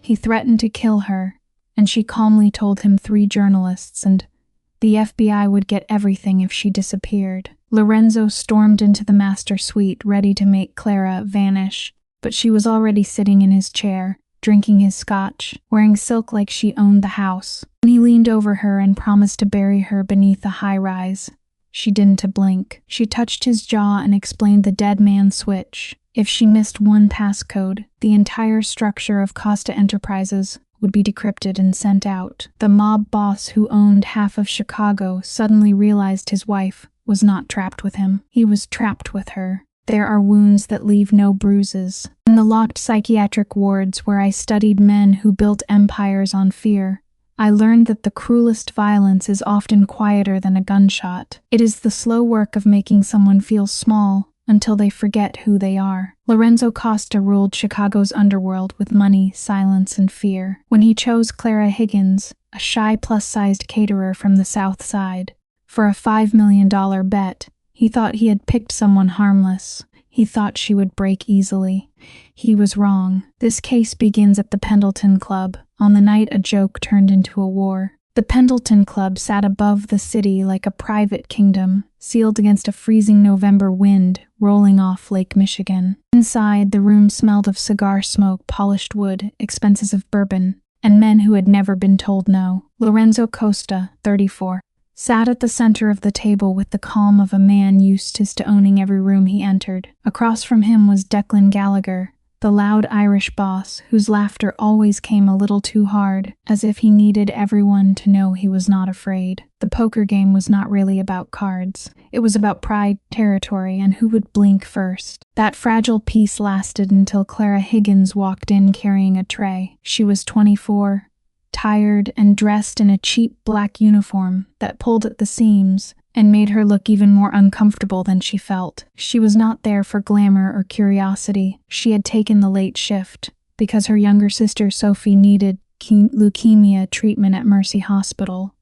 He threatened to kill her, and she calmly told him 3 journalists and the FBI would get everything if she disappeared. Lorenzo stormed into the master suite, ready to make Clara vanish, but she was already sitting in his chair, drinking his scotch, wearing silk like she owned the house. When he leaned over her and promised to bury her beneath a high-rise, she didn't blink. She touched his jaw and explained the dead man switch. If she missed one passcode, the entire structure of Costa Enterprises would be decrypted and sent out. The mob boss who owned half of Chicago suddenly realized his wife was not trapped with him. He was trapped with her. There are wounds that leave no bruises. In the locked psychiatric wards where I studied men who built empires on fear, I learned that the cruelest violence is often quieter than a gunshot. It is the slow work of making someone feel small until they forget who they are. Lorenzo Costa ruled Chicago's underworld with money, silence, and fear. When he chose Clara Higgins, a shy plus-sized caterer from the South Side, for a $5 million bet, he thought he had picked someone harmless. He thought she would break easily. He was wrong. This case begins at the Pendleton Club, on the night a joke turned into a war. The Pendleton Club sat above the city like a private kingdom, sealed against a freezing November wind rolling off Lake Michigan. Inside, the room smelled of cigar smoke, polished wood, expenses of bourbon, and men who had never been told no. Lorenzo Costa, 34, sat at the center of the table with the calm of a man used to owning every room he entered. Across from him was Declan Gallagher, the loud Irish boss whose laughter always came a little too hard, as if he needed everyone to know he was not afraid. The poker game was not really about cards. It was about pride, territory, and who would blink first. That fragile peace lasted until Clara Higgins walked in carrying a tray. She was 24, tired and dressed in a cheap black uniform that pulled at the seams and made her look even more uncomfortable than she felt. She was not there for glamour or curiosity. She had taken the late shift because her younger sister Sophie needed leukemia treatment at Mercy Hospital,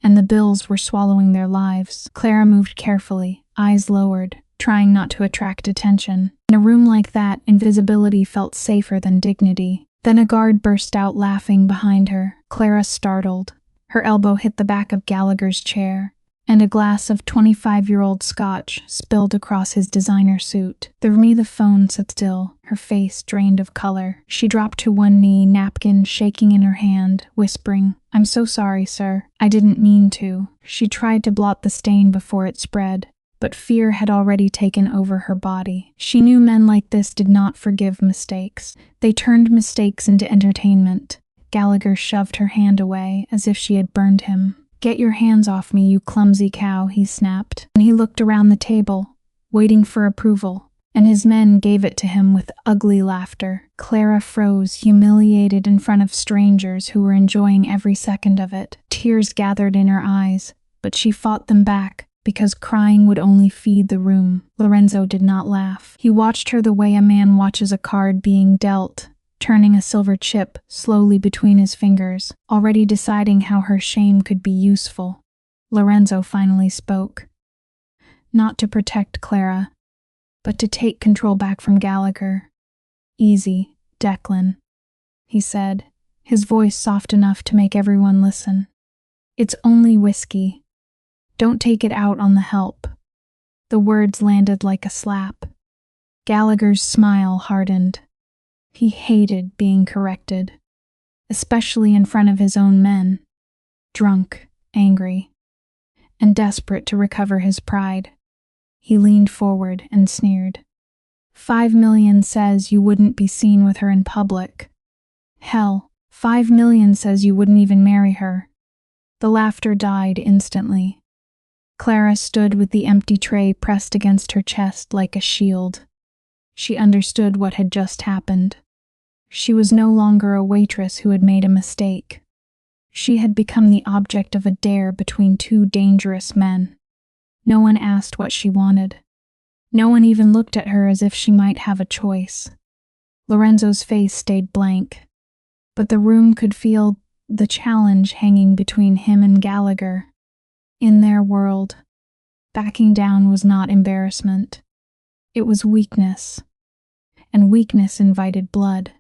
and the bills were swallowing their lives. Clara moved carefully, eyes lowered, trying not to attract attention. In a room like that, invisibility felt safer than dignity. Then a guard burst out laughing behind her. Clara startled. Her elbow hit the back of Gallagher's chair, and a glass of 25-year-old scotch spilled across his designer suit. The phone sat still, her face drained of color. She dropped to one knee, napkin shaking in her hand, whispering, "I'm so sorry, sir. I didn't mean to." She tried to blot the stain before it spread, but fear had already taken over her body. She knew men like this did not forgive mistakes. They turned mistakes into entertainment. Gallagher shoved her hand away as if she had burned him. "Get your hands off me, you clumsy cow," he snapped. And he looked around the table, waiting for approval, and his men gave it to him with ugly laughter. Clara froze, humiliated in front of strangers who were enjoying every second of it. Tears gathered in her eyes, but she fought them back, because crying would only feed the room. Lorenzo did not laugh. He watched her the way a man watches a card being dealt, turning a silver chip slowly between his fingers, already deciding how her shame could be useful. Lorenzo finally spoke. Not to protect Clara, but to take control back from Gallagher. "Easy, Declan," he said, his voice soft enough to make everyone listen. "It's only whiskey. Don't take it out on the help." The words landed like a slap. Gallagher's smile hardened. He hated being corrected, especially in front of his own men, drunk, angry, and desperate to recover his pride. He leaned forward and sneered. "5 million says you wouldn't be seen with her in public. Hell, 5 million says you wouldn't even marry her." The laughter died instantly. Clara stood with the empty tray pressed against her chest like a shield. She understood what had just happened. She was no longer a waitress who had made a mistake. She had become the object of a dare between 2 dangerous men. No one asked what she wanted. No one even looked at her as if she might have a choice. Lorenzo's face stayed blank, but the room could feel the challenge hanging between him and Gallagher. In their world, backing down was not embarrassment. It was weakness, and weakness invited blood.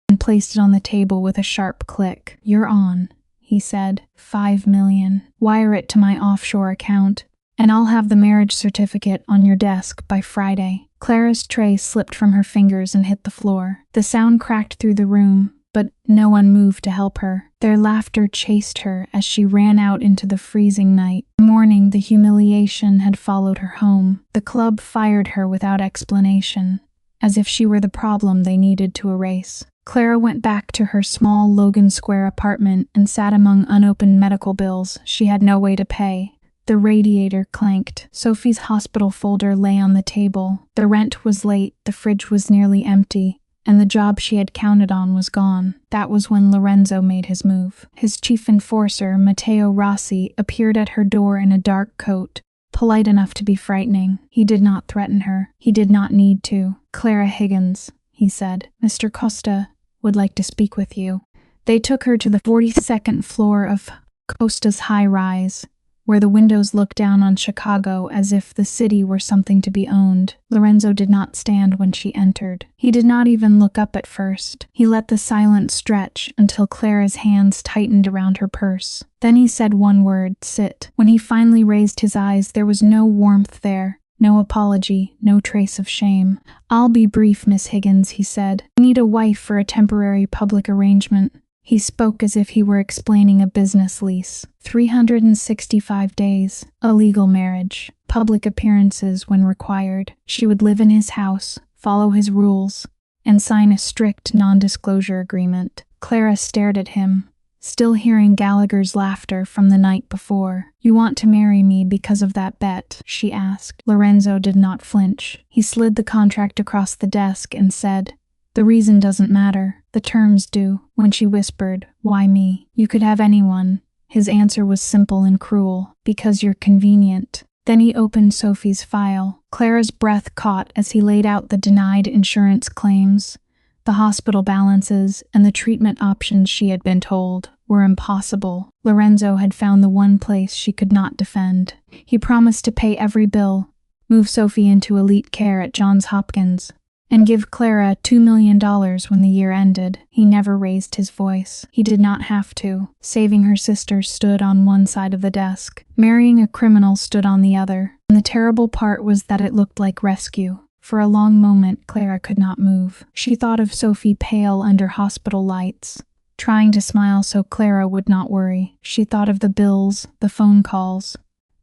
and placed it on the table with a sharp click. "You're on," he said. "$5 million. Wire it to my offshore account, and I'll have the marriage certificate on your desk by Friday." Clara's tray slipped from her fingers and hit the floor. The sound cracked through the room, but no one moved to help her. Their laughter chased her as she ran out into the freezing night. In the morning, the humiliation had followed her home. The club fired her without explanation, as if she were the problem they needed to erase. Clara went back to her small Logan Square apartment and sat among unopened medical bills she had no way to pay. The radiator clanked. Sophie's hospital folder lay on the table. The rent was late, the fridge was nearly empty, and the job she had counted on was gone. That was when Lorenzo made his move. His chief enforcer, Matteo Rossi, appeared at her door in a dark coat, polite enough to be frightening. He did not threaten her. He did not need to. "Clara Higgins," he said. "Mr. Costa would like to speak with you." They took her to the 42nd floor of Costa's high-rise, where the windows looked down on Chicago as if the city were something to be owned. Lorenzo did not stand when she entered. He did not even look up at first. He let the silence stretch until Clara's hands tightened around her purse. Then he said one word, "Sit." When he finally raised his eyes, there was no warmth there, no apology, no trace of shame. "I'll be brief, Miss Higgins," he said. "I need a wife for a temporary public arrangement." He spoke as if he were explaining a business lease. 365 days, a legal marriage, public appearances when required. She would live in his house, follow his rules, and sign a strict non-disclosure agreement. Clara stared at him, still hearing Gallagher's laughter from the night before. "You want to marry me because of that bet?" she asked. Lorenzo did not flinch. He slid the contract across the desk and said, "The reason doesn't matter. The terms do." When she whispered, "Why me? You could have anyone," his answer was simple and cruel. "Because you're convenient." Then he opened Sophie's file. Clara's breath caught as he laid out the denied insurance claims. The hospital balances and the treatment options she had been told were impossible. Lorenzo had found the one place she could not defend. He promised to pay every bill, move Sophie into elite care at Johns Hopkins, and give Clara $2 million when the year ended. He never raised his voice. He did not have to. Saving her sister stood on one side of the desk. Marrying a criminal stood on the other. And the terrible part was that it looked like rescue. For a long moment, Clara could not move. She thought of Sophie pale under hospital lights, trying to smile so Clara would not worry. She thought of the bills, the phone calls,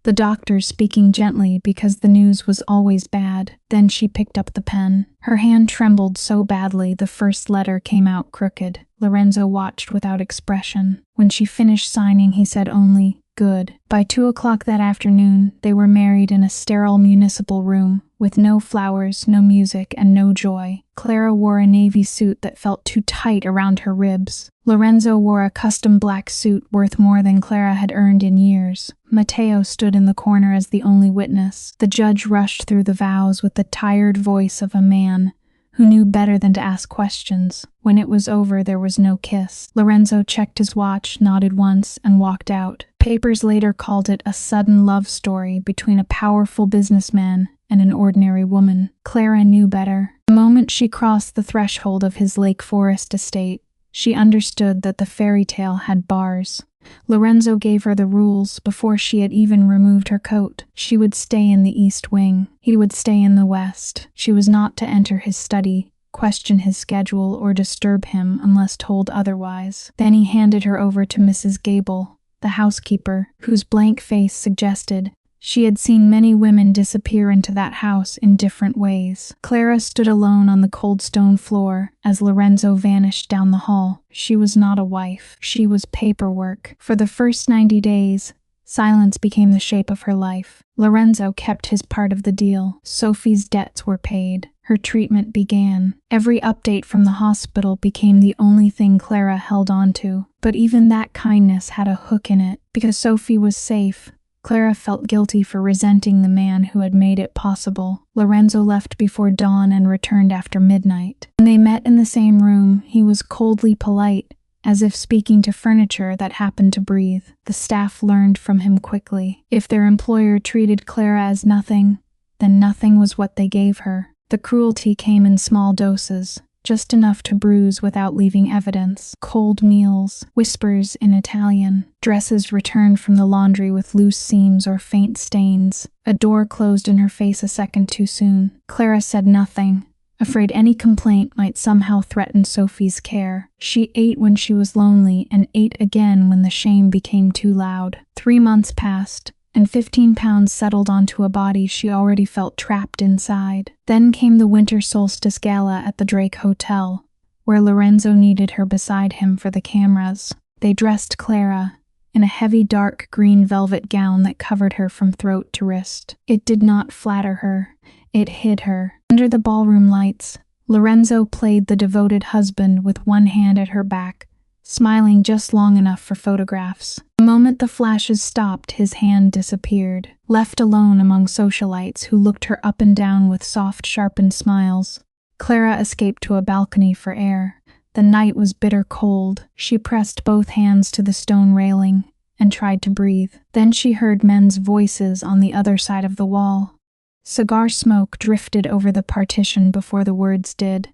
the doctors speaking gently because the news was always bad. Then she picked up the pen. Her hand trembled so badly the first letter came out crooked. Lorenzo watched without expression. When she finished signing, he said only, "Good." By 2 o'clock that afternoon, they were married in a sterile municipal room, with no flowers, no music, and no joy. Clara wore a navy suit that felt too tight around her ribs. Lorenzo wore a custom black suit worth more than Clara had earned in years. Matteo stood in the corner as the only witness. The judge rushed through the vows with the tired voice of a man who knew better than to ask questions. When it was over, there was no kiss. Lorenzo checked his watch, nodded once, and walked out. Papers later called it a sudden love story between a powerful businessman and an ordinary woman. Clara knew better. The moment she crossed the threshold of his Lake Forest estate, she understood that the fairy tale had bars. Lorenzo gave her the rules before she had even removed her coat. She would stay in the East Wing. He would stay in the West. She was not to enter his study, question his schedule, or disturb him unless told otherwise. Then he handed her over to Mrs. Gable, the housekeeper, whose blank face suggested she had seen many women disappear into that house in different ways. Clara stood alone on the cold stone floor as Lorenzo vanished down the hall. She was not a wife. She was paperwork. For the first 90 days, silence became the shape of her life. Lorenzo kept his part of the deal. Sophie's debts were paid. Her treatment began. Every update from the hospital became the only thing Clara held on to. But even that kindness had a hook in it. Because Sophie was safe, Clara felt guilty for resenting the man who had made it possible. Lorenzo left before dawn and returned after midnight. When they met in the same room, he was coldly polite, as if speaking to furniture that happened to breathe. The staff learned from him quickly. If their employer treated Clara as nothing, then nothing was what they gave her. The cruelty came in small doses, just enough to bruise without leaving evidence. Cold meals, whispers in Italian, dresses returned from the laundry with loose seams or faint stains. A door closed in her face a second too soon. Clara said nothing, afraid any complaint might somehow threaten Sophie's care. She ate when she was lonely and ate again when the shame became too loud. 3 months passed, and 15 pounds settled onto a body she already felt trapped inside. Then came the winter solstice gala at the Drake Hotel, where Lorenzo needed her beside him for the cameras. They dressed Clara in a heavy dark green velvet gown that covered her from throat to wrist. It did not flatter her, it hid her. Under the ballroom lights, Lorenzo played the devoted husband with one hand at her back, smiling just long enough for photographs. The moment the flashes stopped, his hand disappeared. Left alone among socialites who looked her up and down with soft, sharpened smiles, Clara escaped to a balcony for air. The night was bitter cold. She pressed both hands to the stone railing and tried to breathe. Then she heard men's voices on the other side of the wall. Cigar smoke drifted over the partition before the words did.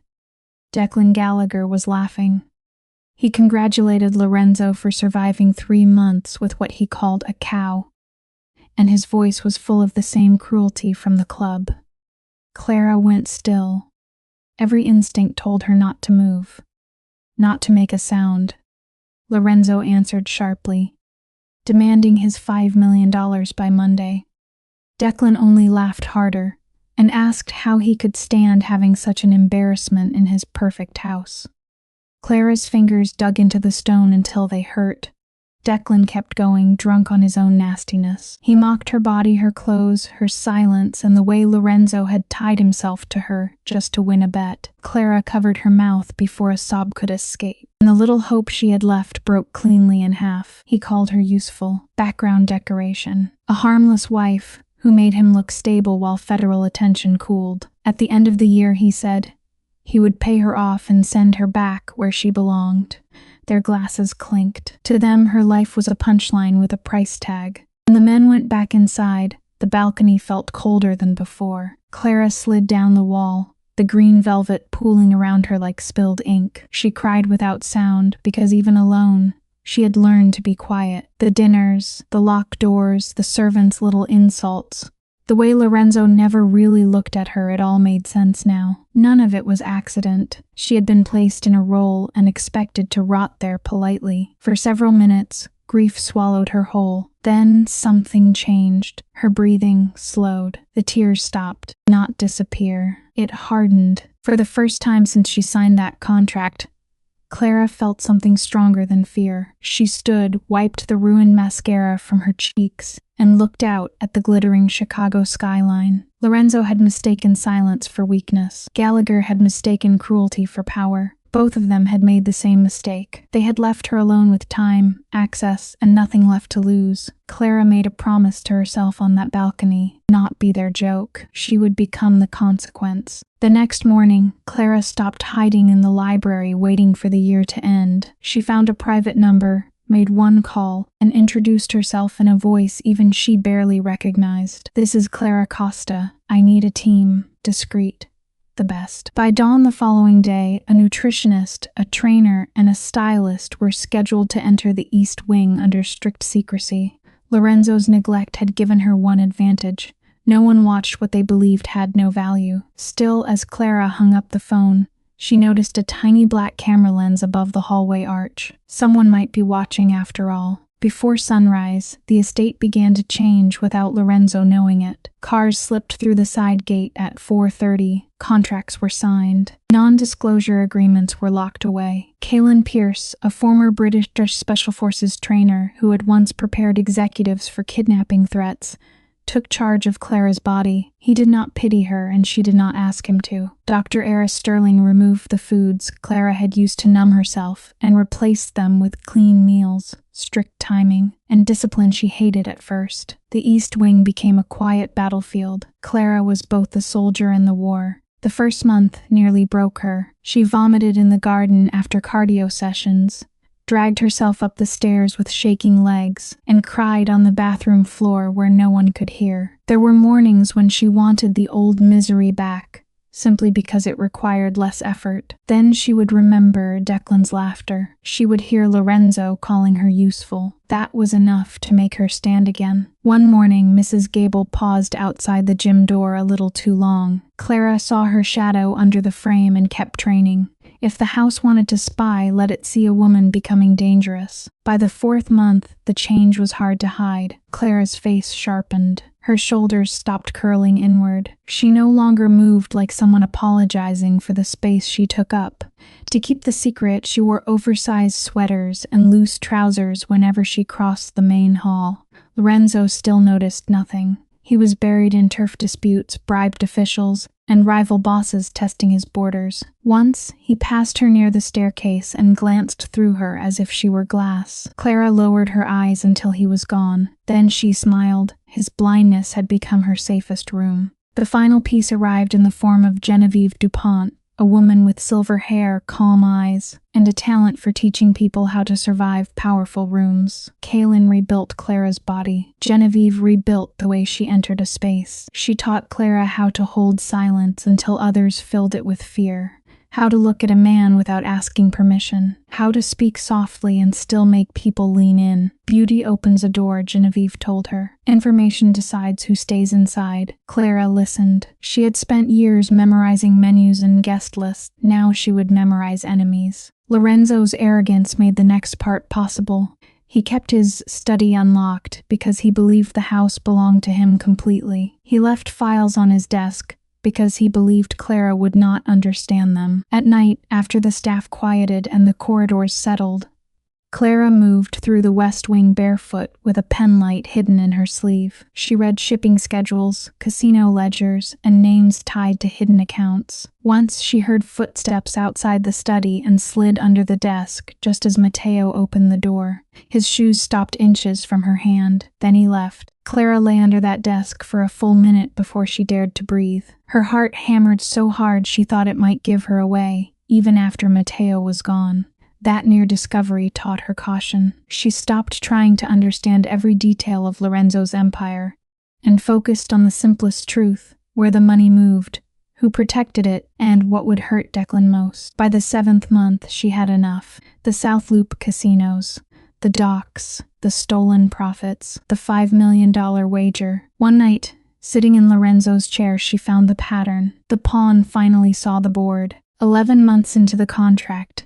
Declan Gallagher was laughing. He congratulated Lorenzo for surviving 3 months with what he called a cow, and his voice was full of the same cruelty from the club. Clara went still. Every instinct told her not to move, not to make a sound. Lorenzo answered sharply, demanding his $5 million by Monday. Declan only laughed harder and asked how he could stand having such an embarrassment in his perfect house. Clara's fingers dug into the stone until they hurt. Declan kept going, drunk on his own nastiness. He mocked her body, her clothes, her silence, and the way Lorenzo had tied himself to her just to win a bet. Clara covered her mouth before a sob could escape, and the little hope she had left broke cleanly in half. He called her useful, background decoration, a harmless wife who made him look stable while federal attention cooled. At the end of the year, he said, he would pay her off and send her back where she belonged. Their glasses clinked. To them, her life was a punchline with a price tag. When the men went back inside, the balcony felt colder than before. Clara slid down the wall, the green velvet pooling around her like spilled ink. She cried without sound because even alone, she had learned to be quiet. The dinners, the locked doors, the servants' little insults. The way Lorenzo never really looked at her, it all made sense now. None of it was accident. She had been placed in a role and expected to rot there politely. For several minutes, grief swallowed her whole. Then something changed. Her breathing slowed. The tears stopped, not disappear. It hardened. For the first time since she signed that contract, Clara felt something stronger than fear. She stood, wiped the ruined mascara from her cheeks, and looked out at the glittering Chicago skyline. Lorenzo had mistaken silence for weakness. Gallagher had mistaken cruelty for power. Both of them had made the same mistake. They had left her alone with time, access, and nothing left to lose. Clara made a promise to herself on that balcony, not be their joke. She would become the consequence. The next morning, Clara stopped hiding in the library waiting for the year to end. She found a private number, made one call, and introduced herself in a voice even she barely recognized. "This is Clara Costa. I need a team. Discreet. The best." By dawn the following day, a nutritionist, a trainer, and a stylist were scheduled to enter the East Wing under strict secrecy. Lorenzo's neglect had given her one advantage. No one watched what they believed had no value. Still, as Clara hung up the phone, she noticed a tiny black camera lens above the hallway arch. Someone might be watching after all. Before sunrise, the estate began to change without Lorenzo knowing it. Cars slipped through the side gate at 4:30. Contracts were signed. Non-disclosure agreements were locked away. Kaylin Pierce, a former British Special Forces trainer who had once prepared executives for kidnapping threats, took charge of Clara's body. He did not pity her, and she did not ask him to. Dr. Eris Sterling removed the foods Clara had used to numb herself and replaced them with clean meals, strict timing, and discipline she hated at first. The East Wing became a quiet battlefield. Clara was both the soldier and the war. The first month nearly broke her. She vomited in the garden after cardio sessions, dragged herself up the stairs with shaking legs, and cried on the bathroom floor where no one could hear. There were mornings when she wanted the old misery back, simply because it required less effort. Then she would remember Declan's laughter. She would hear Lorenzo calling her useful. That was enough to make her stand again. One morning, Mrs. Gable paused outside the gym door a little too long. Clara saw her shadow under the frame and kept training. If the house wanted to spy, let it see a woman becoming dangerous. By the 4th month, the change was hard to hide. Clara's face sharpened. Her shoulders stopped curling inward. She no longer moved like someone apologizing for the space she took up. To keep the secret, she wore oversized sweaters and loose trousers whenever she crossed the main hall. Lorenzo still noticed nothing. He was buried in turf disputes, bribed officials, and rival bosses testing his borders. Once, he passed her near the staircase and glanced through her as if she were glass. Clara lowered her eyes until he was gone. Then she smiled. His blindness had become her safest room. The final piece arrived in the form of Genevieve DuPont, a woman with silver hair, calm eyes, and a talent for teaching people how to survive powerful rooms. Kaylin rebuilt Clara's body. Genevieve rebuilt the way she entered a space. She taught Clara how to hold silence until others filled it with fear. How to look at a man without asking permission. How to speak softly and still make people lean in. Beauty opens a door, Genevieve told her. Information decides who stays inside. Clara listened. She had spent years memorizing menus and guest lists. Now she would memorize enemies. Lorenzo's arrogance made the next part possible. He kept his study unlocked because he believed the house belonged to him completely. He left files on his desk because he believed Clara would not understand them. At night, after the staff quieted and the corridors settled, Clara moved through the West Wing barefoot with a pen light hidden in her sleeve. She read shipping schedules, casino ledgers, and names tied to hidden accounts. Once she heard footsteps outside the study and slid under the desk just as Matteo opened the door. His shoes stopped inches from her hand. Then he left. Clara lay under that desk for a full minute before she dared to breathe. Her heart hammered so hard she thought it might give her away, even after Matteo was gone. That near discovery taught her caution. She stopped trying to understand every detail of Lorenzo's empire and focused on the simplest truth, where the money moved, who protected it, and what would hurt Declan most. By the 7th month, she had enough. The South Loop casinos, the docks, the stolen profits, the $5 million wager. One night, sitting in Lorenzo's chair, she found the pattern. The pawn finally saw the board. 11 months into the contract,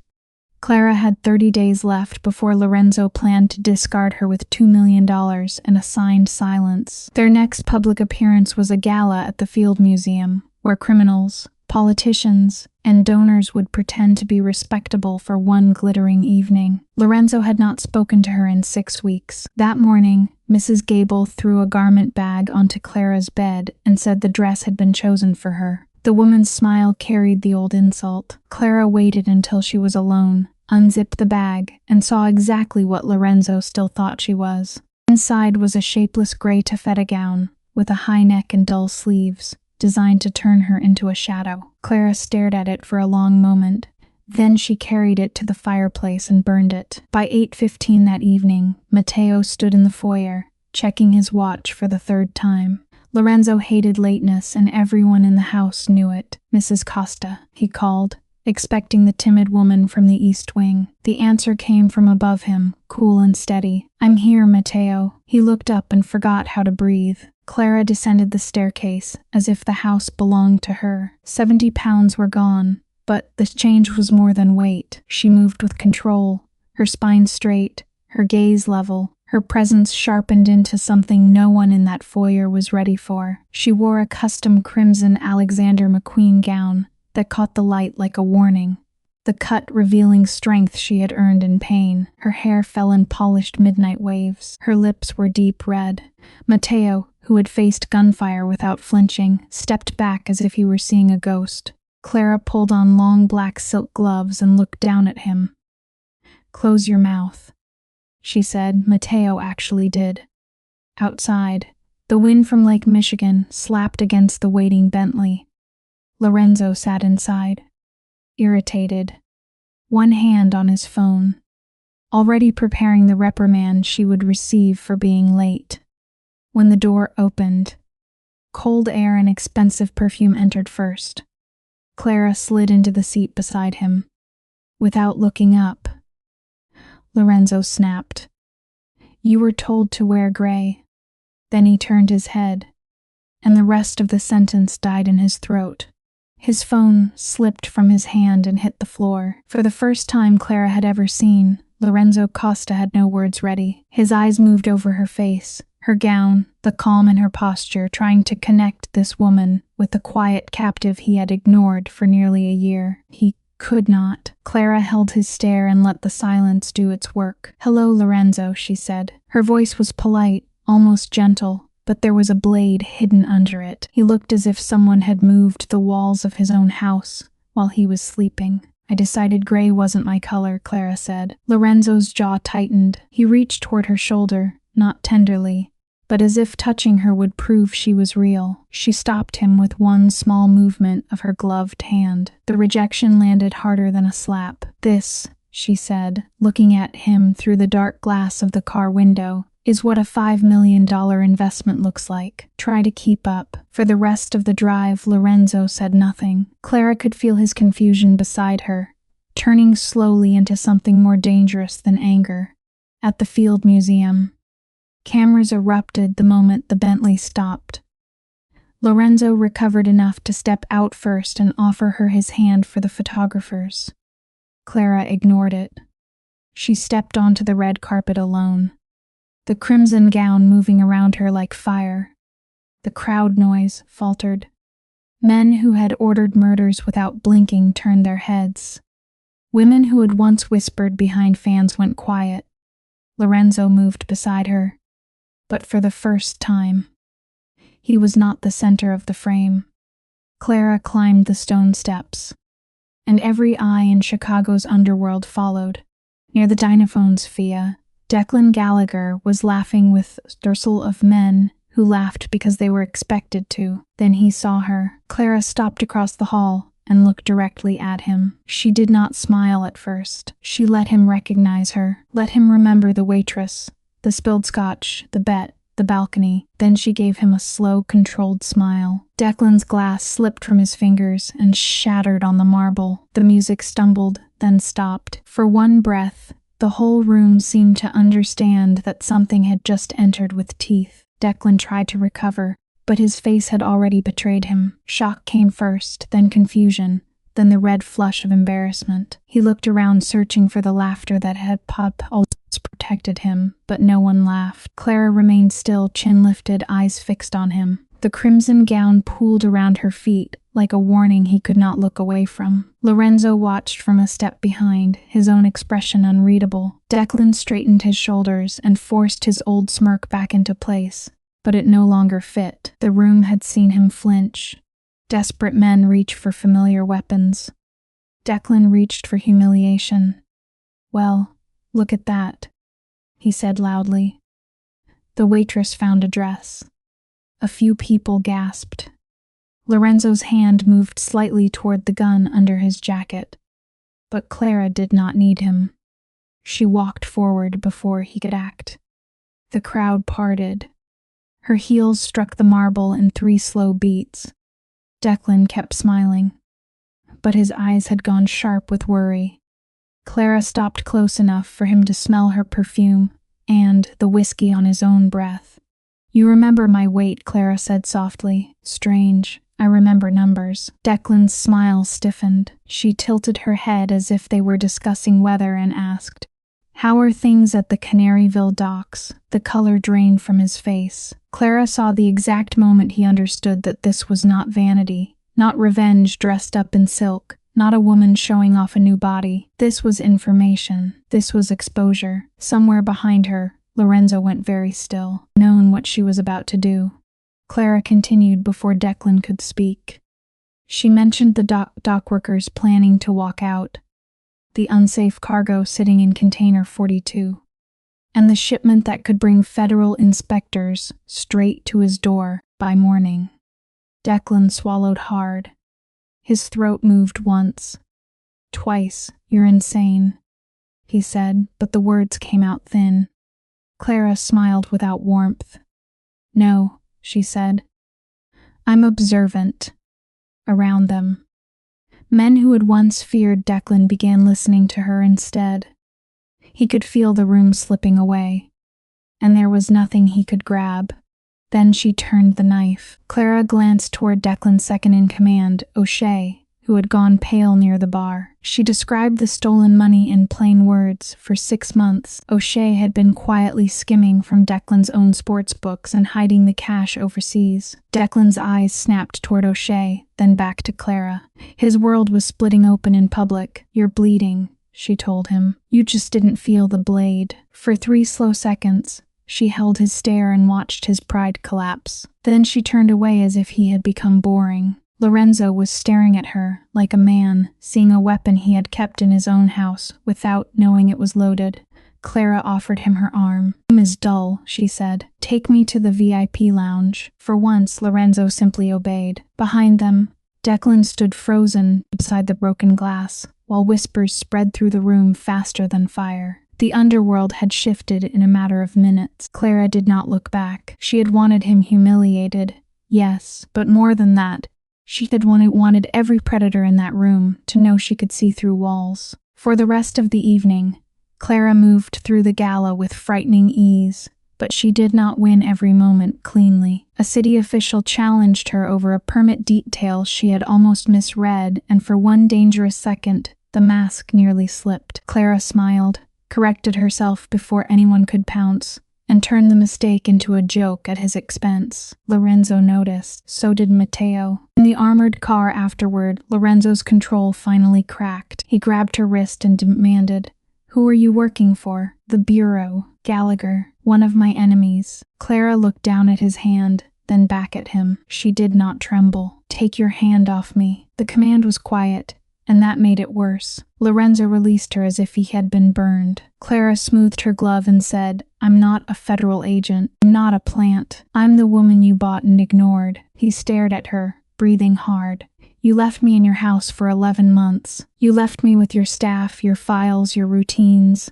Clara had 30 days left before Lorenzo planned to discard her with $2 million and a signed silence. Their next public appearance was a gala at the Field Museum, where criminals, politicians, and donors would pretend to be respectable for one glittering evening. Lorenzo had not spoken to her in 6 weeks. That morning, Mrs. Gable threw a garment bag onto Clara's bed and said the dress had been chosen for her. The woman's smile carried the old insult. Clara waited until she was alone, unzipped the bag, and saw exactly what Lorenzo still thought she was. Inside was a shapeless gray taffeta gown, with a high neck and dull sleeves, designed to turn her into a shadow. Clara stared at it for a long moment. Then she carried it to the fireplace and burned it. By 8:15 that evening, Matteo stood in the foyer, checking his watch for the 3rd time. Lorenzo hated lateness, and everyone in the house knew it. "Mrs. Costa," he called, expecting the timid woman from the East Wing. The answer came from above him, cool and steady. "I'm here, Matteo." He looked up and forgot how to breathe. Clara descended the staircase, as if the house belonged to her. 70 pounds were gone, but the change was more than weight. She moved with control, her spine straight, her gaze level. Her presence sharpened into something no one in that foyer was ready for. She wore a custom crimson Alexander McQueen gown that caught the light like a warning, the cut revealing strength she had earned in pain. Her hair fell in polished midnight waves. Her lips were deep red. Matteo, who had faced gunfire without flinching, stepped back as if he were seeing a ghost. Clara pulled on long black silk gloves and looked down at him. "Close your mouth," she said. Matteo actually did. Outside, the wind from Lake Michigan slapped against the waiting Bentley. Lorenzo sat inside, irritated, one hand on his phone, already preparing the reprimand she would receive for being late. When the door opened, cold air and expensive perfume entered first. Clara slid into the seat beside him. Without looking up, Lorenzo snapped. You were told to wear gray. Then he turned his head, and the rest of the sentence died in his throat. His phone slipped from his hand and hit the floor. For the first time Clara had ever seen, Lorenzo Costa had no words ready. His eyes moved over her face, her gown, the calm in her posture, trying to connect this woman with the quiet captive he had ignored for nearly a year. He could not. Clara held his stare and let the silence do its work. Hello, Lorenzo, she said. Her voice was polite, almost gentle, but there was a blade hidden under it. He looked as if someone had moved the walls of his own house while he was sleeping. I decided gray wasn't my color, Clara said. Lorenzo's jaw tightened. He reached toward her shoulder, not tenderly, but as if touching her would prove she was real. She stopped him with one small movement of her gloved hand. The rejection landed harder than a slap. This, she said, looking at him through the dark glass of the car window, is what a $5 million investment looks like. Try to keep up. For the rest of the drive, Lorenzo said nothing. Clara could feel his confusion beside her, turning slowly into something more dangerous than anger. At the Field Museum, cameras erupted the moment the Bentley stopped. Lorenzo recovered enough to step out first and offer her his hand for the photographers. Clara ignored it. She stepped onto the red carpet alone, the crimson gown moving around her like fire. The crowd noise faltered. Men who had ordered murders without blinking turned their heads. Women who had once whispered behind fans went quiet. Lorenzo moved beside her, but for the first time, he was not the center of the frame. Clara climbed the stone steps, and every eye in Chicago's underworld followed. Near the Dynaphones Fia, Declan Gallagher was laughing with a streusel of men who laughed because they were expected to. Then he saw her. Clara stopped across the hall and looked directly at him. She did not smile at first. She let him recognize her, let him remember the waitress, the spilled scotch, the bet, the balcony. Then she gave him a slow, controlled smile. Declan's glass slipped from his fingers and shattered on the marble. The music stumbled, then stopped. For one breath, the whole room seemed to understand that something had just entered with teeth. Declan tried to recover, but his face had already betrayed him. Shock came first, then confusion, then the red flush of embarrassment. He looked around, searching for the laughter that had always protected him, but no one laughed. Clara remained still, chin lifted, eyes fixed on him. The crimson gown pooled around her feet, like a warning he could not look away from. Lorenzo watched from a step behind, his own expression unreadable. Declan straightened his shoulders and forced his old smirk back into place, but it no longer fit. The room had seen him flinch. Desperate men reach for familiar weapons. Declan reached for humiliation. Well, look at that, he said loudly. The waitress found a dress. A few people gasped. Lorenzo's hand moved slightly toward the gun under his jacket, but Clara did not need him. She walked forward before he could act. The crowd parted. Her heels struck the marble in 3 slow beats. Declan kept smiling, but his eyes had gone sharp with worry. Clara stopped close enough for him to smell her perfume and the whiskey on his own breath. You remember my weight, Clara said softly. Strange. I remember numbers. Declan's smile stiffened. She tilted her head as if they were discussing weather and asked, How are things at the Canaryville docks? The color drained from his face. Clara saw the exact moment he understood that this was not vanity, not revenge dressed up in silk, not a woman showing off a new body. This was information. This was exposure. Somewhere behind her, Lorenzo went very still, knowing what she was about to do. Clara continued before Declan could speak. She mentioned the dock workers planning to walk out, the unsafe cargo sitting in container 42, and the shipment that could bring federal inspectors straight to his door by morning. Declan swallowed hard. His throat moved once, twice. You're insane, he said, but the words came out thin. Clara smiled without warmth. No, she said. I'm observant. Around them. Men who had once feared Declan began listening to her instead. He could feel the room slipping away, and there was nothing he could grab. Then she turned the knife. Clara glanced toward Declan's second-in-command, O'Shea, who had gone pale near the bar. She described the stolen money in plain words. For 6 months, O'Shea had been quietly skimming from Declan's own sports books and hiding the cash overseas. Declan's eyes snapped toward O'Shea, then back to Clara. His world was splitting open in public. "You're bleeding," she told him. "You just didn't feel the blade." For 3 slow seconds, she held his stare and watched his pride collapse. Then she turned away as if he had become boring. Lorenzo was staring at her, like a man, seeing a weapon he had kept in his own house, without knowing it was loaded. Clara offered him her arm. "The room is dull," she said. "Take me to the VIP lounge." For once, Lorenzo simply obeyed. Behind them, Declan stood frozen beside the broken glass, while whispers spread through the room faster than fire. The underworld had shifted in a matter of minutes. Clara did not look back. She had wanted him humiliated, yes, but more than that, she had wanted every predator in that room to know she could see through walls. For the rest of the evening, Clara moved through the gala with frightening ease, but she did not win every moment cleanly. A city official challenged her over a permit detail she had almost misread, and for one dangerous second, the mask nearly slipped. Clara smiled, corrected herself before anyone could pounce, and turned the mistake into a joke at his expense. Lorenzo noticed. So did Matteo. In the armored car afterward, Lorenzo's control finally cracked. He grabbed her wrist and demanded, "Who are you working for?" "The Bureau. Gallagher, one of my enemies." Clara looked down at his hand, then back at him. She did not tremble. "Take your hand off me." The command was quiet, and that made it worse. Lorenzo released her as if he had been burned. Clara smoothed her glove and said, "I'm not a federal agent. I'm not a plant. I'm the woman you bought and ignored." He stared at her, breathing hard. "You left me in your house for 11 months. You left me with your staff, your files, your routines,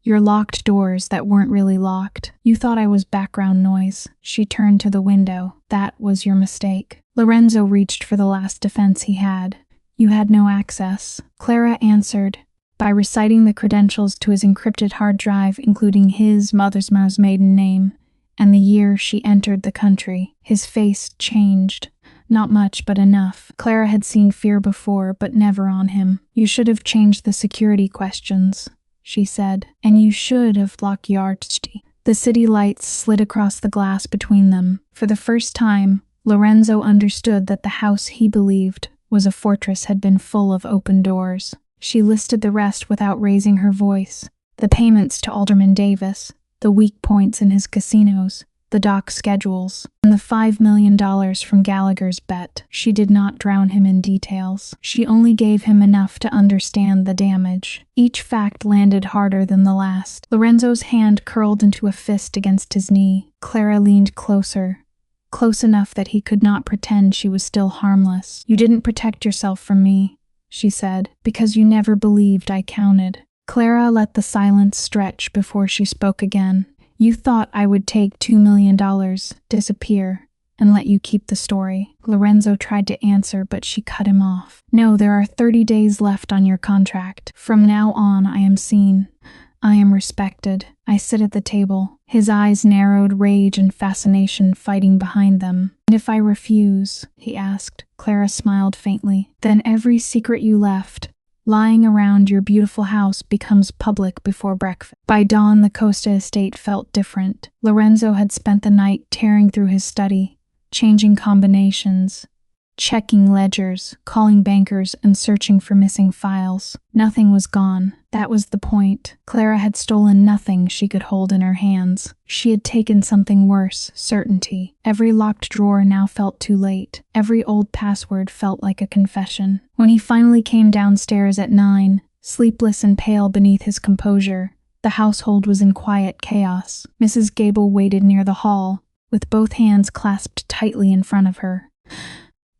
your locked doors that weren't really locked. You thought I was background noise." She turned to the window. "That was your mistake." Lorenzo reached for the last defense he had. "You had no access." Clara answered by reciting the credentials to his encrypted hard drive, including his mother's maiden name and the year she entered the country. His face changed. Not much, but enough. Clara had seen fear before, but never on him. "You should have changed the security questions," she said. "And you should have locked Yardsty." The city lights slid across the glass between them. For the first time, Lorenzo understood that the house he believed was a fortress had been full of open doors. She listed the rest without raising her voice. The payments to Alderman Davis, the weak points in his casinos, the dock schedules, and the $5 million from Gallagher's bet. She did not drown him in details. She only gave him enough to understand the damage. Each fact landed harder than the last. Lorenzo's hand curled into a fist against his knee. Clara leaned closer. Close enough that he could not pretend she was still harmless. "You didn't protect yourself from me," she said, "because you never believed I counted." Clara let the silence stretch before she spoke again. "You thought I would take $2 million, disappear, and let you keep the story." Lorenzo tried to answer, but she cut him off. "No, there are 30 days left on your contract. From now on, I am seen. I am respected. I sit at the table." His eyes narrowed, rage and fascination fighting behind them. "And if I refuse?" he asked. Clara smiled faintly. "Then every secret you left, lying around your beautiful house, becomes public before breakfast." By dawn, the Costa estate felt different. Lorenzo had spent the night tearing through his study, changing combinations, checking ledgers, calling bankers, and searching for missing files. Nothing was gone. That was the point. Clara had stolen nothing she could hold in her hands. She had taken something worse, certainty. Every locked drawer now felt too late. Every old password felt like a confession. When he finally came downstairs at 9, sleepless and pale beneath his composure, the household was in quiet chaos. Mrs. Gable waited near the hall, with both hands clasped tightly in front of her.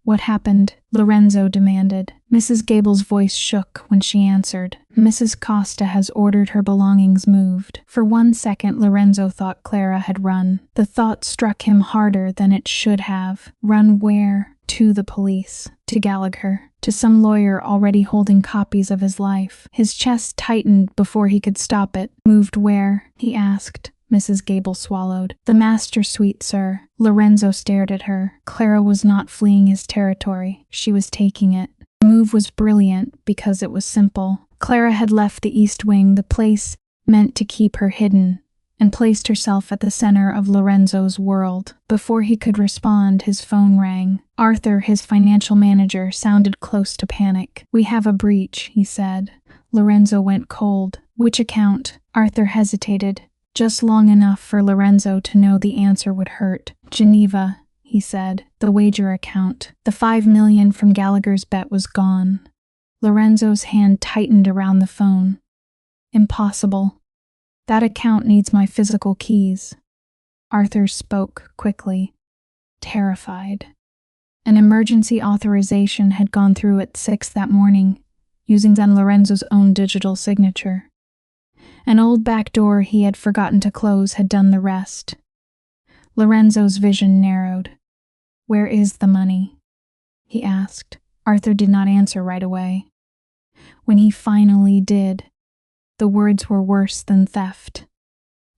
"What happened?" Lorenzo demanded. Mrs. Gable's voice shook when she answered. "Mrs. Costa has ordered her belongings moved." For 1 second, Lorenzo thought Clara had run. The thought struck him harder than it should have. Run where? To the police, to Gallagher, to some lawyer already holding copies of his life. His chest tightened before he could stop it. Moved where? He asked. Mrs. Gable swallowed. The master suite, sir. Lorenzo stared at her. Clara was not fleeing his territory. She was taking it. The move was brilliant because it was simple. Clara had left the East Wing, the place meant to keep her hidden, and placed herself at the center of Lorenzo's world. Before he could respond, his phone rang. Arthur, his financial manager, sounded close to panic. "We have a breach," he said. Lorenzo went cold. "Which account?" Arthur hesitated, just long enough for Lorenzo to know the answer would hurt. "Geneva," he said. "The wager account. The $5 million from Gallagher's bet was gone." Lorenzo's hand tightened around the phone. "Impossible. That account needs my physical keys." Arthur spoke quickly, terrified. An emergency authorization had gone through at 6 that morning, using Lorenzo's own digital signature. An old back door he had forgotten to close had done the rest. Lorenzo's vision narrowed. "Where is the money?" he asked. Arthur did not answer right away. When he finally did, the words were worse than theft.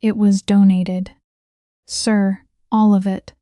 "It was donated. Sir, all of it.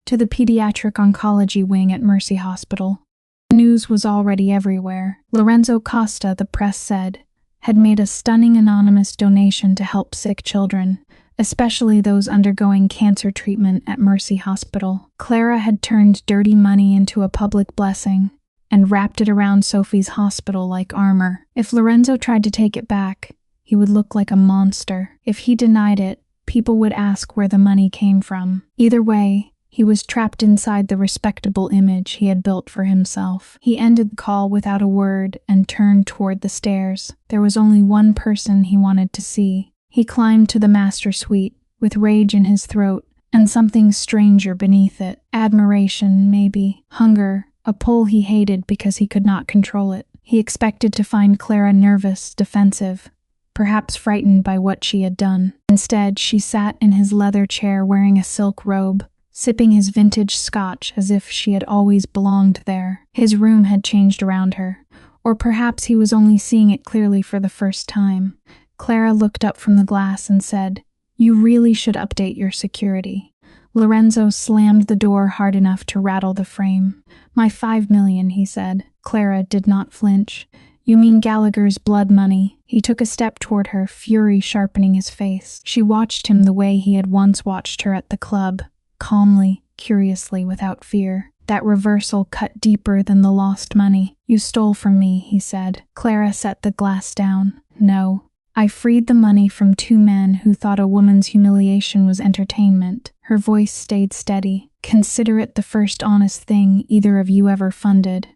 To the pediatric oncology wing at Mercy Hospital." The news was already everywhere. Lorenzo Costa, the press said, had made a stunning anonymous donation to help sick children, especially those undergoing cancer treatment at Mercy Hospital. Clara had turned dirty money into a public blessing and wrapped it around Sophie's hospital like armor. If Lorenzo tried to take it back, he would look like a monster. If he denied it, people would ask where the money came from. Either way, he was trapped inside the respectable image he had built for himself. He ended the call without a word and turned toward the stairs. There was only one person he wanted to see. He climbed to the master suite, with rage in his throat and something stranger beneath it. Admiration, maybe. Hunger, a pull he hated because he could not control it. He expected to find Clara nervous, defensive, perhaps frightened by what she had done. Instead, she sat in his leather chair wearing a silk robe, sipping his vintage scotch as if she had always belonged there. His room had changed around her, or perhaps he was only seeing it clearly for the first time. Clara looked up from the glass and said, "You really should update your security." Lorenzo slammed the door hard enough to rattle the frame. "My $5 million, he said. Clara did not flinch. "You mean Gallagher's blood money." He took a step toward her, fury sharpening his face. She watched him the way he had once watched her at the club. Calmly, curiously, without fear. That reversal cut deeper than the lost money. "You stole from me," he said. Clara set the glass down. "No. I freed the money from 2 men who thought a woman's humiliation was entertainment." Her voice stayed steady. "Consider it the first honest thing either of you ever funded."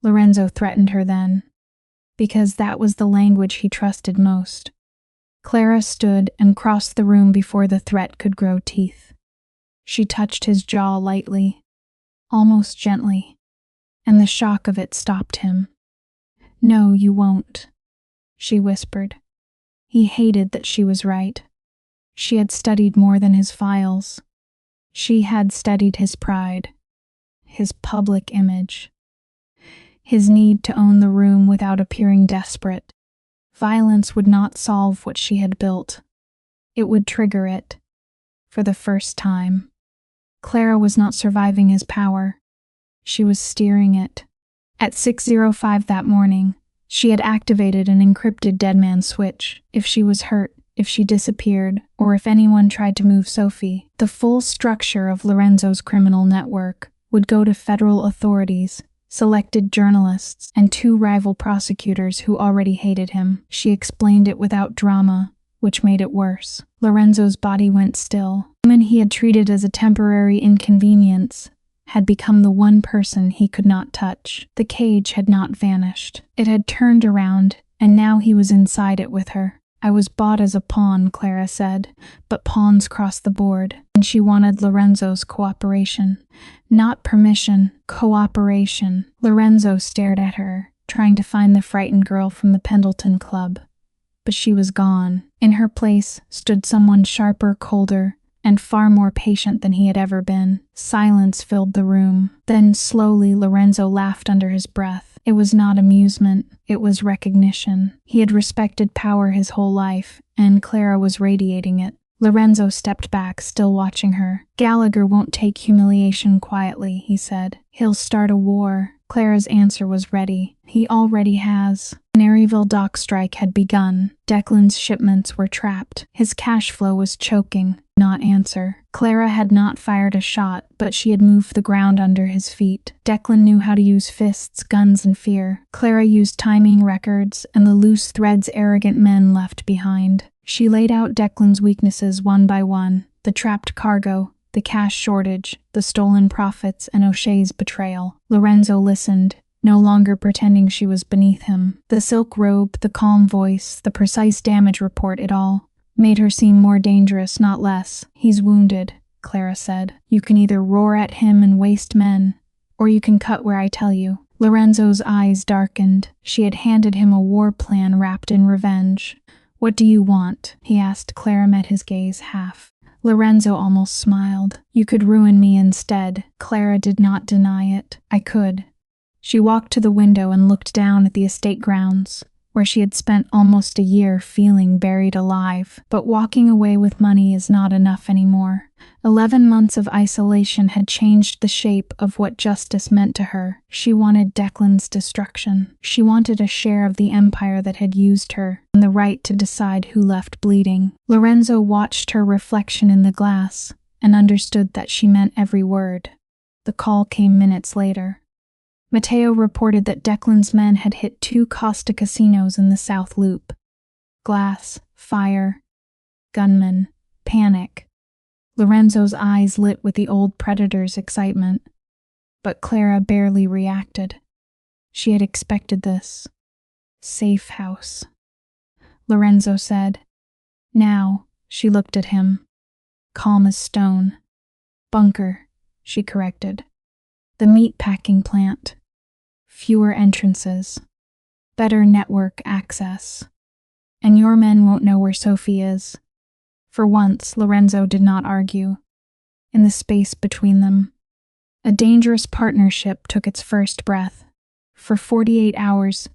Lorenzo threatened her then, because that was the language he trusted most. Clara stood and crossed the room before the threat could grow teeth. She touched his jaw lightly, almost gently, and the shock of it stopped him. "No, you won't," she whispered. He hated that she was right. She had studied more than his files. She had studied his pride, his public image, his need to own the room without appearing desperate. Violence would not solve what she had built. It would trigger it, for the first time. Clara was not surviving his power. She was steering it. At 6:05 that morning, she had activated an encrypted dead man switch. If she was hurt, if she disappeared, or if anyone tried to move Sophie, the full structure of Lorenzo's criminal network would go to federal authorities, selected journalists, and 2 rival prosecutors who already hated him. She explained it without drama, which made it worse. Lorenzo's body went still. The woman he had treated as a temporary inconvenience had become the one person he could not touch. The cage had not vanished. It had turned around, and now he was inside it with her. "I was bought as a pawn," Clara said, "but pawns cross the board." And she wanted Lorenzo's cooperation. Not permission, cooperation. Lorenzo stared at her, trying to find the frightened girl from the Pendleton Club. But she was gone. In her place stood someone sharper, colder, and far more patient than he had ever been. Silence filled the room. Then slowly Lorenzo laughed under his breath. It was not amusement, it was recognition. He had respected power his whole life, and Clara was radiating it. Lorenzo stepped back, still watching her. Gallagher won't take humiliation quietly, he said. He'll start a war. Clara's answer was ready. He already has. Maryville dock strike had begun. Declan's shipments were trapped. His cash flow was choking. Not answer. Clara had not fired a shot, but she had moved the ground under his feet. Declan knew how to use fists, guns, and fear. Clara used timing, records, and the loose threads arrogant men left behind. She laid out Declan's weaknesses one by one. The trapped cargo, the cash shortage, the stolen profits, and O'Shea's betrayal. Lorenzo listened, no longer pretending she was beneath him. The silk robe, the calm voice, the precise damage report, it all made her seem more dangerous, not less. He's wounded, Clara said. You can either roar at him and waste men, or you can cut where I tell you. Lorenzo's eyes darkened. She had handed him a war plan wrapped in revenge. What do you want? He asked. Clara met his gaze half. Lorenzo almost smiled. You could ruin me instead. Clara did not deny it. I could. She walked to the window and looked down at the estate grounds, where she had spent almost a year feeling buried alive. But walking away with money is not enough anymore. 11 months of isolation had changed the shape of what justice meant to her. She wanted Declan's destruction. She wanted a share of the empire that had used her, and the right to decide who left bleeding. Lorenzo watched her reflection in the glass, and understood that she meant every word. The call came minutes later. Matteo reported that Declan's men had hit 2 Costa casinos in the South Loop. Glass, fire, gunmen, panic. Lorenzo's eyes lit with the old predator's excitement. But Clara barely reacted. She had expected this. Safe house. Lorenzo said. Now, she looked at him. Calm as stone. Bunker, she corrected. The meat-packing plant. Fewer entrances. Better network access. And your men won't know where Sophie is. For once, Lorenzo did not argue. In the space between them, a dangerous partnership took its first breath. For 48 hours,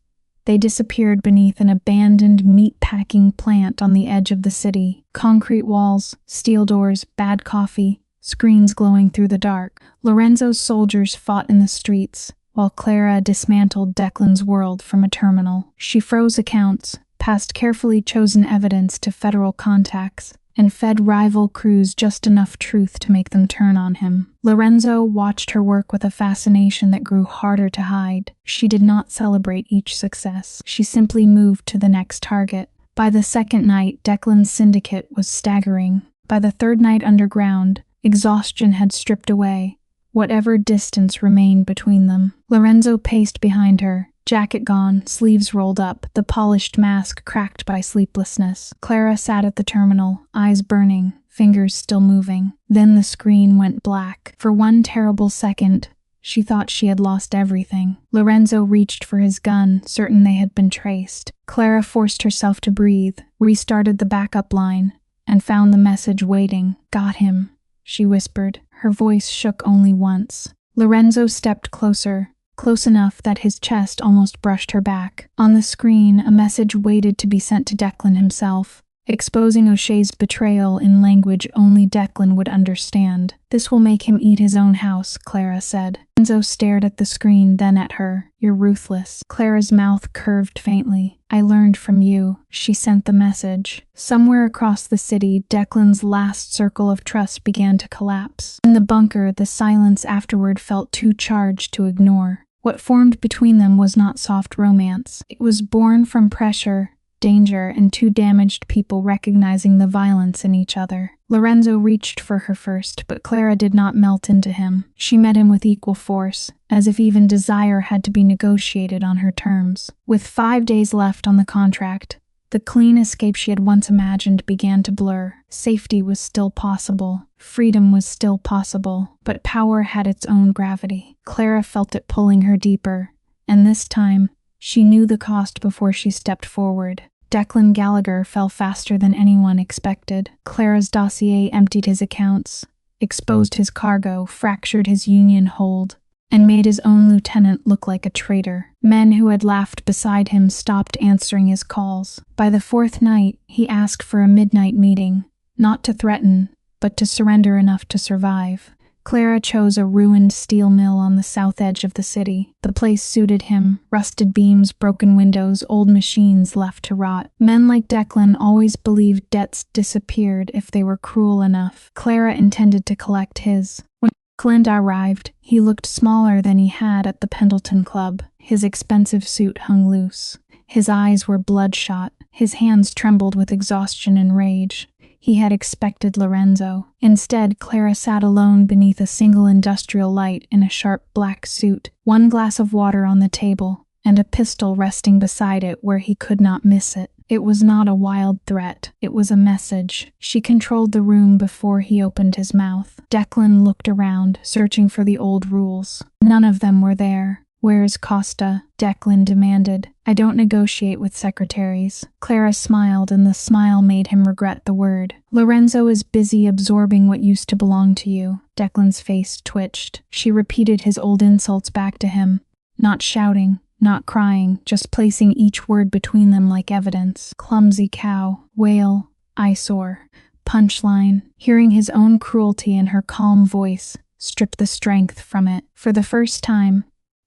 they disappeared beneath an abandoned meat-packing plant on the edge of the city. Concrete walls, steel doors, bad coffee, screens glowing through the dark. Lorenzo's soldiers fought in the streets, while Clara dismantled Declan's world from a terminal. She froze accounts, passed carefully chosen evidence to federal contacts, and fed rival crews just enough truth to make them turn on him. Lorenzo watched her work with a fascination that grew harder to hide. She did not celebrate each success. She simply moved to the next target. By the second night, Declan's syndicate was staggering. By the third night underground, exhaustion had stripped away whatever distance remained between them. Lorenzo paced behind her, jacket gone, sleeves rolled up, the polished mask cracked by sleeplessness. Clara sat at the terminal, eyes burning, fingers still moving. Then the screen went black. For one terrible second, she thought she had lost everything. Lorenzo reached for his gun, certain they had been traced. Clara forced herself to breathe, restarted the backup line, and found the message waiting. Got him, she whispered. Her voice shook only once. Lorenzo stepped closer, close enough that his chest almost brushed her back. On the screen, a message waited to be sent to Declan himself, exposing O'Shea's betrayal in language only Declan would understand. This will make him eat his own house, Clara said. Lorenzo stared at the screen, then at her. You're ruthless. Clara's mouth curved faintly. I learned from you. She sent the message. Somewhere across the city, Declan's last circle of trust began to collapse. In the bunker, the silence afterward felt too charged to ignore. What formed between them was not soft romance. It was born from pressure, danger, and 2 damaged people recognizing the violence in each other. Lorenzo reached for her first, but Clara did not melt into him. She met him with equal force, as if even desire had to be negotiated on her terms. With 5 days left on the contract, the clean escape she had once imagined began to blur. Safety was still possible. Freedom was still possible. But power had its own gravity. Clara felt it pulling her deeper, and this time, she knew the cost before she stepped forward. Declan Gallagher fell faster than anyone expected. Clara's dossier emptied his accounts, exposed his cargo, fractured his union hold, and made his own lieutenant look like a traitor. Men who had laughed beside him stopped answering his calls. By the fourth night, he asked for a midnight meeting, not to threaten, but to surrender enough to survive. Clara chose a ruined steel mill on the south edge of the city. The place suited him: rusted beams, broken windows, old machines left to rot. Men like Declan always believed debts disappeared if they were cruel enough. Clara intended to collect his. When Glinda arrived, he looked smaller than he had at the Pendleton Club. His expensive suit hung loose. His eyes were bloodshot. His hands trembled with exhaustion and rage. He had expected Lorenzo. Instead, Clara sat alone beneath a single industrial light in a sharp black suit, one glass of water on the table, and a pistol resting beside it where he could not miss it. It was not a wild threat. It was a message. She controlled the room before he opened his mouth. Declan looked around, searching for the old rules. None of them were there. "Where's Costa?" Declan demanded. "I don't negotiate with secretaries." Clara smiled, and the smile made him regret the word. "Lorenzo is busy absorbing what used to belong to you." Declan's face twitched. She repeated his old insults back to him, not shouting, not crying, just placing each word between them like evidence. Clumsy cow, whale, eyesore, punchline. Hearing his own cruelty in her calm voice stripped the strength from it. For the first time,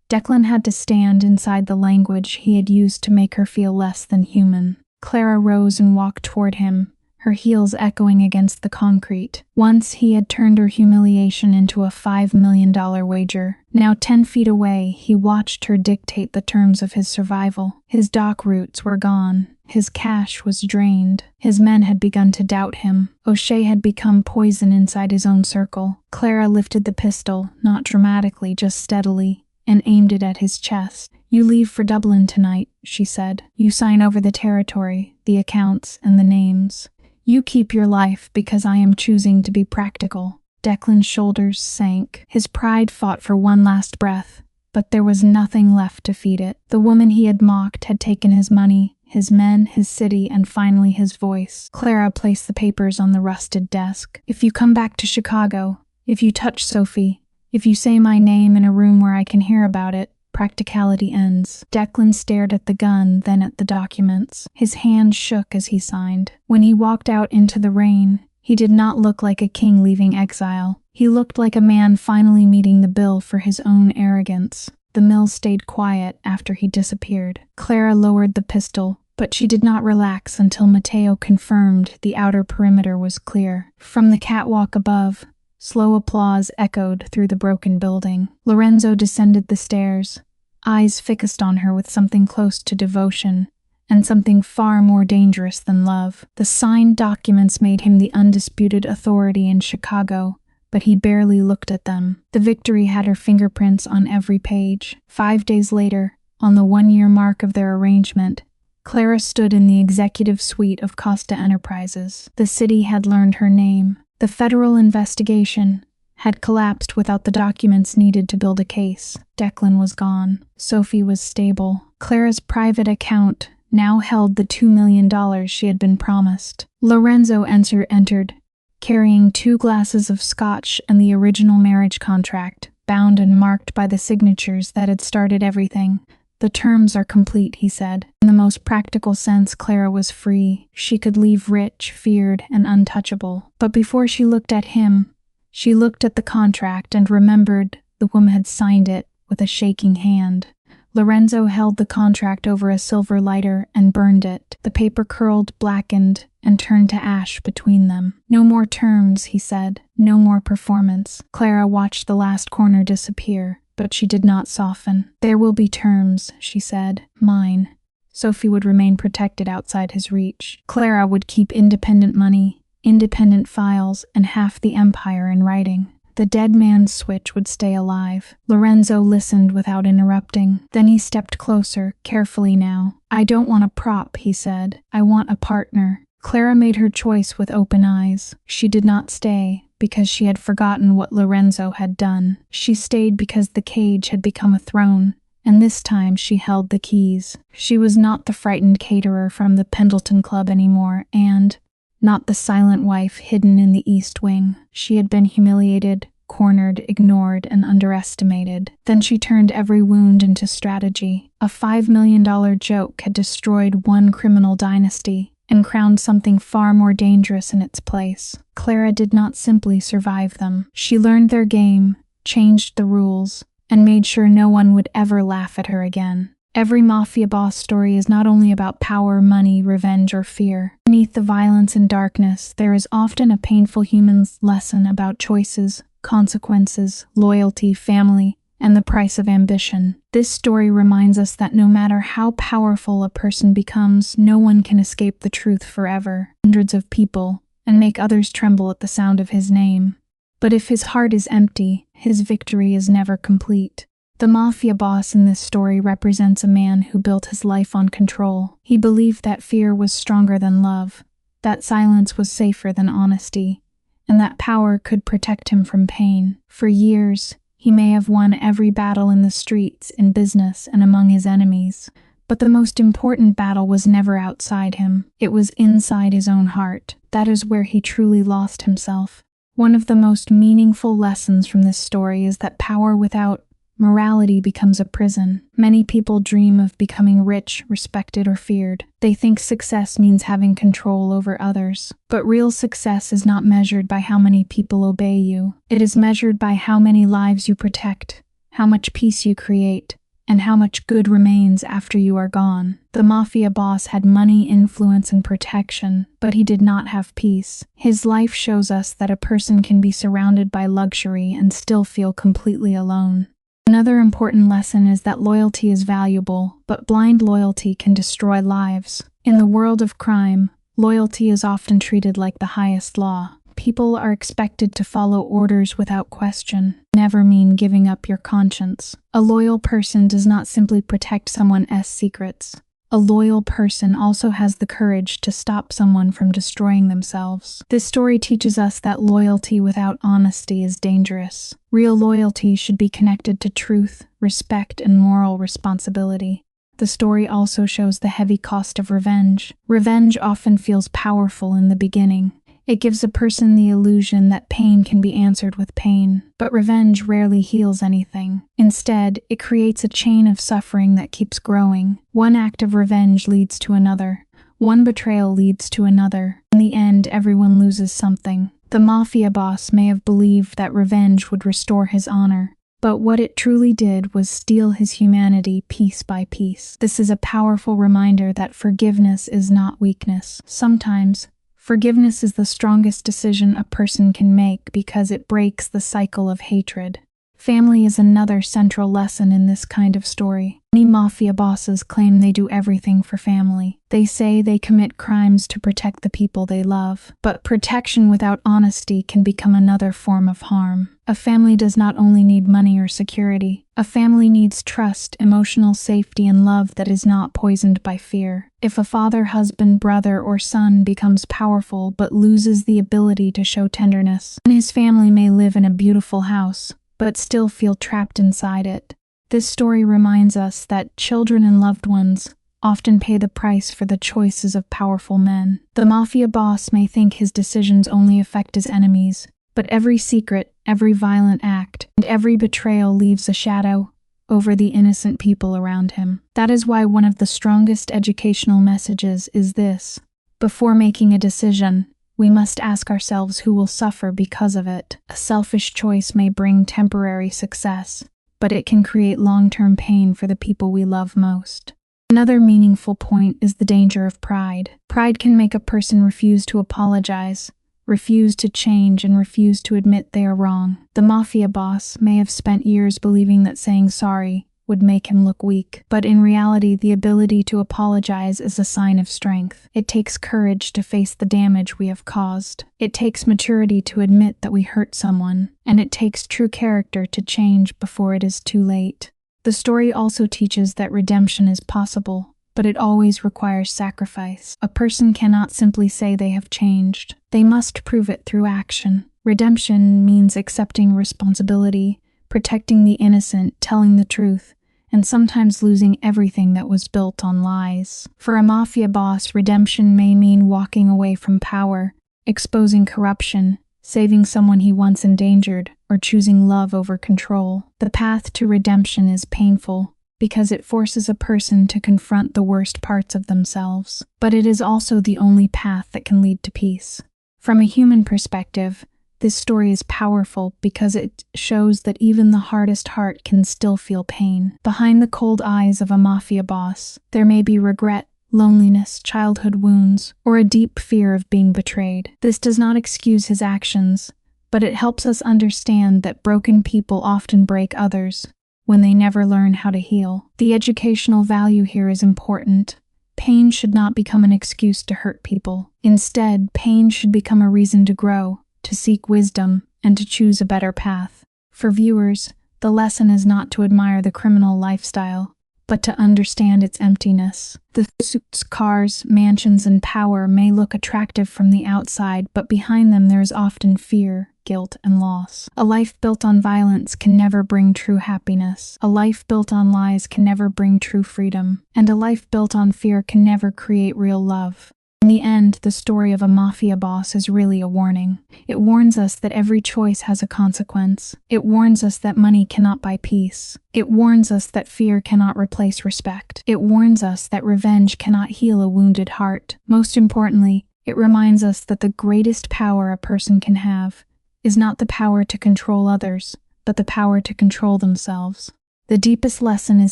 Declan had to stand inside the language he had used to make her feel less than human. Clara rose and walked toward him, her heels echoing against the concrete. Once he had turned her humiliation into a $5 million wager. Now 10 feet away, he watched her dictate the terms of his survival. His dock routes were gone. His cash was drained. His men had begun to doubt him. O'Shea had become poison inside his own circle. Clara lifted the pistol, not dramatically, just steadily, and aimed it at his chest. "You leave for Dublin tonight," she said. "You sign over the territory, the accounts, and the names. You keep your life because I am choosing to be practical." Declan's shoulders sank. His pride fought for one last breath, but there was nothing left to feed it. The woman he had mocked had taken his money, his men, his city, and finally his voice. Clara placed the papers on the rusted desk. "If you come back to Chicago, if you touch Sophie, if you say my name in a room where I can hear about it, practicality ends." Declan stared at the gun, then at the documents. His hand shook as he signed. When he walked out into the rain, he did not look like a king leaving exile. He looked like a man finally meeting the bill for his own arrogance. The mill stayed quiet after he disappeared. Clara lowered the pistol, but she did not relax until Matteo confirmed the outer perimeter was clear. From the catwalk above, slow applause echoed through the broken building. Lorenzo descended the stairs, eyes fixed on her with something close to devotion, and something far more dangerous than love. The signed documents made him the undisputed authority in Chicago, but he barely looked at them. The victory had her fingerprints on every page. 5 days later, on the 1-year mark of their arrangement, Clara stood in the executive suite of Costa Enterprises. The city had learned her name. The federal investigation had collapsed without the documents needed to build a case. Declan was gone. Sophie was stable. Clara's private account now held the $2 million she had been promised. Lorenzo entered, carrying 2 glasses of scotch and the original marriage contract, bound and marked by the signatures that had started everything. "The terms are complete," he said. In the most practical sense, Clara was free. She could leave rich, feared, and untouchable. But before she looked at him, she looked at the contract and remembered the woman had signed it with a shaking hand. Lorenzo held the contract over a silver lighter and burned it. The paper curled, blackened, and turned to ash between them. "No more terms," he said. "No more performance." Clara watched the last corner disappear, but she did not soften. "There will be terms," she said. "Mine." Sophie would remain protected outside his reach. Clara would keep independent money, independent files, and half the empire in writing. The dead man's switch would stay alive. Lorenzo listened without interrupting. Then he stepped closer, carefully now. "I don't want a prop," he said. "I want a partner." Clara made her choice with open eyes. She did not stay because she had forgotten what Lorenzo had done. She stayed because the cage had become a throne, and this time she held the keys. She was not the frightened caterer from the Pendleton Club anymore, and not the silent wife hidden in the East Wing. She had been humiliated, cornered, ignored, and underestimated. Then she turned every wound into strategy. A $5 million joke had destroyed one criminal dynasty and crowned something far more dangerous in its place. Clara did not simply survive them. She learned their game, changed the rules, and made sure no one would ever laugh at her again. Every mafia boss story is not only about power, money, revenge, or fear. Beneath the violence and darkness, there is often a painful human lesson about choices, consequences, loyalty, family, and the price of ambition. This story reminds us that no matter how powerful a person becomes, no one can escape the truth forever. Hundreds of people, and make others tremble at the sound of his name. But if his heart is empty, his victory is never complete. The mafia boss in this story represents a man who built his life on control. He believed that fear was stronger than love, that silence was safer than honesty, and that power could protect him from pain. For years, he may have won every battle in the streets, in business, and among his enemies. But the most important battle was never outside him. It was inside his own heart. That is where he truly lost himself. One of the most meaningful lessons from this story is that power without morality becomes a prison. Many people dream of becoming rich, respected, or feared. They think success means having control over others. But real success is not measured by how many people obey you. It is measured by how many lives you protect, how much peace you create, and how much good remains after you are gone. The mafia boss had money, influence, and protection, but he did not have peace. His life shows us that a person can be surrounded by luxury and still feel completely alone. Another important lesson is that loyalty is valuable, but blind loyalty can destroy lives. In the world of crime, loyalty is often treated like the highest law. People are expected to follow orders without question. Never mean giving up your conscience. A loyal person does not simply protect someone else's secrets. A loyal person also has the courage to stop someone from destroying themselves. This story teaches us that loyalty without honesty is dangerous. Real loyalty should be connected to truth, respect, and moral responsibility. The story also shows the heavy cost of revenge. Revenge often feels powerful in the beginning. It gives a person the illusion that pain can be answered with pain, but revenge rarely heals anything. Instead, it creates a chain of suffering that keeps growing. One act of revenge leads to another. One betrayal leads to another. In the end, everyone loses something. The mafia boss may have believed that revenge would restore his honor, but what it truly did was steal his humanity piece by piece. This is a powerful reminder that forgiveness is not weakness. Sometimes, forgiveness is the strongest decision a person can make because it breaks the cycle of hatred. Family is another central lesson in this kind of story. Many mafia bosses claim they do everything for family. They say they commit crimes to protect the people they love. But protection without honesty can become another form of harm. A family does not only need money or security. A family needs trust, emotional safety, and love that is not poisoned by fear. If a father, husband, brother, or son becomes powerful but loses the ability to show tenderness, then his family may live in a beautiful house, but still feel trapped inside it. This story reminds us that children and loved ones often pay the price for the choices of powerful men. The mafia boss may think his decisions only affect his enemies, but every secret, every violent act, and every betrayal leaves a shadow over the innocent people around him. That is why one of the strongest educational messages is this: before making a decision, we must ask ourselves who will suffer because of it. A selfish choice may bring temporary success, but it can create long-term pain for the people we love most. Another meaningful point is the danger of pride. Pride can make a person refuse to apologize, refuse to change, and refuse to admit they are wrong. The mafia boss may have spent years believing that saying sorry would make him look weak, but in reality, the ability to apologize is a sign of strength. It takes courage to face the damage we have caused. It takes maturity to admit that we hurt someone, and it takes true character to change before it is too late. The story also teaches that redemption is possible, but it always requires sacrifice. A person cannot simply say they have changed. They must prove it through action. Redemption means accepting responsibility, protecting the innocent, telling the truth, and sometimes losing everything that was built on lies. For a mafia boss, redemption may mean walking away from power, exposing corruption, saving someone he once endangered, or choosing love over control. The path to redemption is painful because it forces a person to confront the worst parts of themselves, but it is also the only path that can lead to peace. From a human perspective, this story is powerful because it shows that even the hardest heart can still feel pain. Behind the cold eyes of a mafia boss, there may be regret, loneliness, childhood wounds, or a deep fear of being betrayed. This does not excuse his actions, but it helps us understand that broken people often break others when they never learn how to heal. The educational value here is important. Pain should not become an excuse to hurt people. Instead, pain should become a reason to grow, to seek wisdom, and to choose a better path. For viewers, the lesson is not to admire the criminal lifestyle, but to understand its emptiness. The suits, cars, mansions, and power may look attractive from the outside, but behind them there is often fear, guilt, and loss. A life built on violence can never bring true happiness. A life built on lies can never bring true freedom. And a life built on fear can never create real love. In the end, the story of a mafia boss is really a warning. It warns us that every choice has a consequence. It warns us that money cannot buy peace. It warns us that fear cannot replace respect. It warns us that revenge cannot heal a wounded heart. Most importantly, it reminds us that the greatest power a person can have is not the power to control others, but the power to control themselves. The deepest lesson is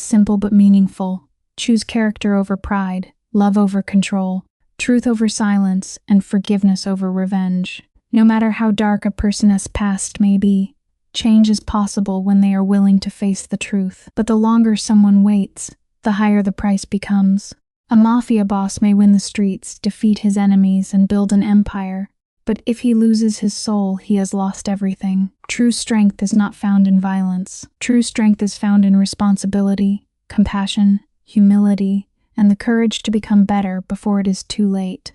simple but meaningful. Choose character over pride, love over control, truth over silence, and forgiveness over revenge. No matter how dark a person's past may be, change is possible when they are willing to face the truth. But the longer someone waits, the higher the price becomes. A mafia boss may win the streets, defeat his enemies, and build an empire, but if he loses his soul, he has lost everything. True strength is not found in violence. True strength is found in responsibility, compassion, humility, and the courage to become better before it is too late.